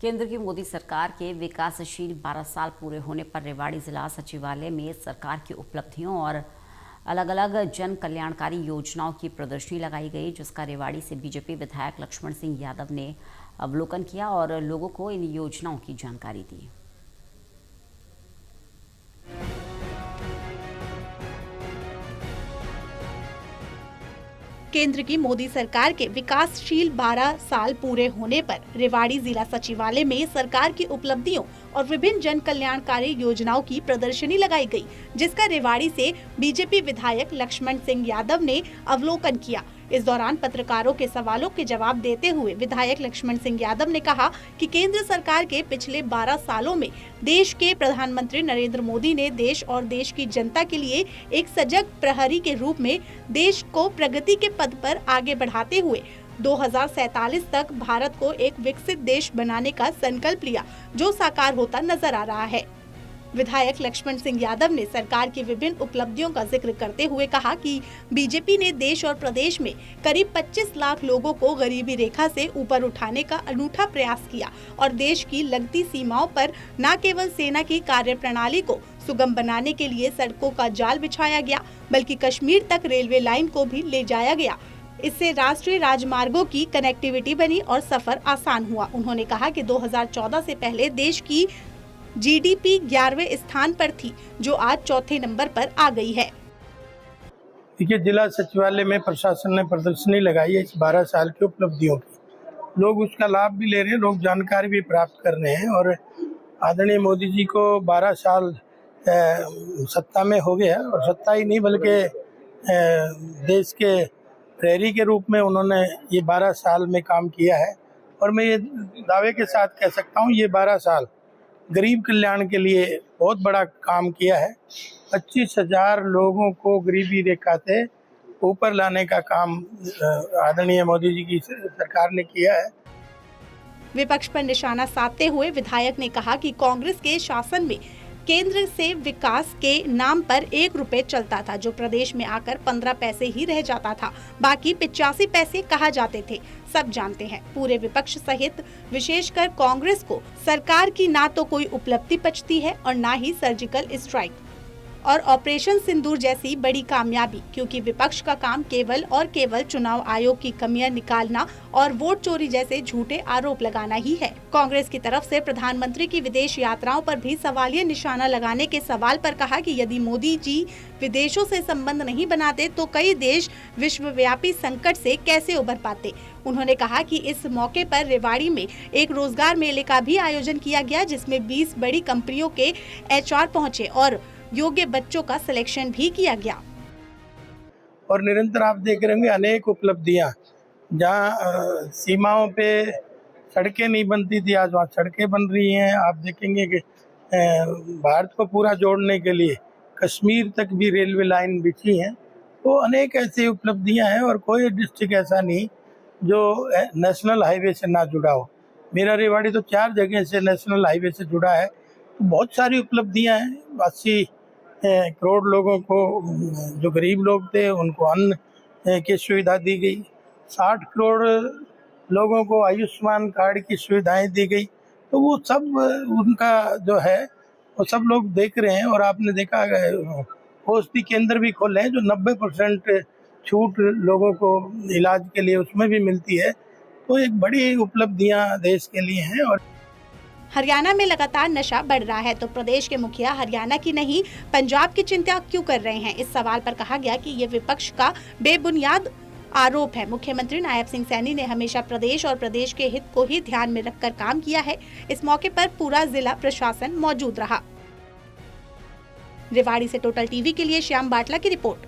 केंद्र की मोदी सरकार के विकासशील 12 साल पूरे होने पर रेवाड़ी जिला सचिवालय में सरकार की उपलब्धियों और अलग अलग जन कल्याणकारी योजनाओं की प्रदर्शनी लगाई गई, जिसका रेवाड़ी से बीजेपी विधायक लक्ष्मण सिंह यादव ने अवलोकन किया और लोगों को इन योजनाओं की जानकारी दी। केंद्र की मोदी सरकार के विकासशील 12 साल पूरे होने पर रेवाड़ी जिला सचिवालय में सरकार की उपलब्धियों और विभिन्न जन कल्याणकारी योजनाओं की प्रदर्शनी लगाई गई, जिसका रेवाड़ी से बीजेपी विधायक लक्ष्मण सिंह यादव ने अवलोकन किया। इस दौरान पत्रकारों के सवालों के जवाब देते हुए विधायक लक्ष्मण सिंह यादव ने कहा कि केंद्र सरकार के पिछले 12 सालों में देश के प्रधानमंत्री नरेंद्र मोदी ने देश और देश की जनता के लिए एक सजग प्रहरी के रूप में देश को प्रगति के पथ पर आगे बढ़ाते हुए 2047 तक भारत को एक विकसित देश बनाने का संकल्प लिया, जो साकार होता नजर आ रहा है। विधायक लक्ष्मण सिंह यादव ने सरकार की विभिन्न उपलब्धियों का जिक्र करते हुए कहा कि बीजेपी ने देश और प्रदेश में करीब 25 लाख लोगों को गरीबी रेखा से ऊपर उठाने का अनूठा प्रयास किया और देश की लगती सीमाओं पर न केवल सेना की कार्यप्रणाली को सुगम बनाने के लिए सड़कों का जाल बिछाया गया, बल्कि कश्मीर तक रेलवे लाइन को भी ले जाया गया। इससे राष्ट्रीय राजमार्गों की कनेक्टिविटी बनी और सफर आसान हुआ। उन्होंने कहा कि 2014 से पहले देश की जीडीपी 11वें स्थान पर थी, जो आज चौथे नंबर पर आ गई है। देखिए, जिला सचिवालय में प्रशासन ने प्रदर्शनी लगाई है इस 12 साल की उपलब्धियों की। लोग उसका लाभ भी ले रहे हैं, लोग जानकारी भी प्राप्त कर रहे हैं और आदरणीय मोदी जी को 12 साल सत्ता में हो गया और सत्ता ही नहीं बल्कि देश के प्रहरी के रूप में उन्होंने ये 12 साल में काम किया है। और मैं ये दावे के साथ कह सकता हूँ, ये 12 साल गरीब कल्याण के लिए बहुत बड़ा काम किया है। 25,000 लोगों को गरीबी रेखा से ऊपर लाने का काम आदरणीय मोदी जी की सरकार ने किया है। विपक्ष पर निशाना साधते हुए विधायक ने कहा कि कांग्रेस के शासन में केंद्र से विकास के नाम पर 1 रुपए चलता था, जो प्रदेश में आकर 15 पैसे ही रह जाता था, बाकी 85 पैसे कहा जाते थे। सब जानते हैं, पूरे विपक्ष सहित विशेषकर कांग्रेस को सरकार की ना तो कोई उपलब्धि बचती है और ना ही सर्जिकल स्ट्राइक और ऑपरेशन सिंदूर जैसी बड़ी कामयाबी, क्योंकि विपक्ष का काम केवल और केवल चुनाव आयोग की कमियां निकालना और वोट चोरी जैसे झूठे आरोप लगाना ही है। कांग्रेस की तरफ से प्रधानमंत्री की विदेश यात्राओं पर भी सवालिया निशाना लगाने के सवाल पर कहा कि यदि मोदी जी विदेशों से संबंध नहीं बनाते तो कई देश विश्वव्यापी संकट से कैसे उभर पाते। उन्होंने कहा कि इस मौके पर रेवाड़ी में एक रोजगार मेले का भी आयोजन किया गया, जिसमें 20 बड़ी कंपनियों के HR पहुंचे और योग्य बच्चों का सिलेक्शन भी किया गया। और निरंतर आप देख रहे होंगे अनेक उपलब्धियां, जहां सीमाओं पे सड़कें नहीं बनती थी, आज वहाँ सड़कें बन रही हैं। आप देखेंगे कि भारत को पूरा जोड़ने के लिए कश्मीर तक भी रेलवे लाइन बिछी है। तो अनेक ऐसी उपलब्धियां हैं और कोई डिस्ट्रिक्ट ऐसा नहीं जो नेशनल हाईवे से ना जुड़ा हो। मेरा रेवाड़ी तो 4 जगह से नेशनल हाईवे से जुड़ा है। तो बहुत सारी उपलब्धियां हैं। 80 करोड़ लोगों को, जो गरीब लोग थे, उनको अन्न की सुविधा दी गई। 60 करोड़ लोगों को आयुष्मान कार्ड की सुविधाएं दी गई। तो वो सब उनका जो है वो सब लोग देख रहे हैं। और आपने देखा औषधि केंद्र भी खोले हैं, जो 90% छूट लोगों को इलाज के लिए उसमें भी मिलती है। तो एक बड़ी उपलब्धियां देश के लिए हैं। और हरियाणा में लगातार नशा बढ़ रहा है, तो प्रदेश के मुखिया हरियाणा की नहीं पंजाब की चिंता क्यों कर रहे हैं। इस सवाल पर कहा गया कि ये विपक्ष का बेबुनियाद आरोप है। मुख्यमंत्री नायब सिंह सैनी ने हमेशा प्रदेश और प्रदेश के हित को ही ध्यान में रखकर काम किया है। इस मौके पर पूरा जिला प्रशासन मौजूद रहा। रेवाड़ी से टोटल टीवी के लिए श्याम बाटला की रिपोर्ट।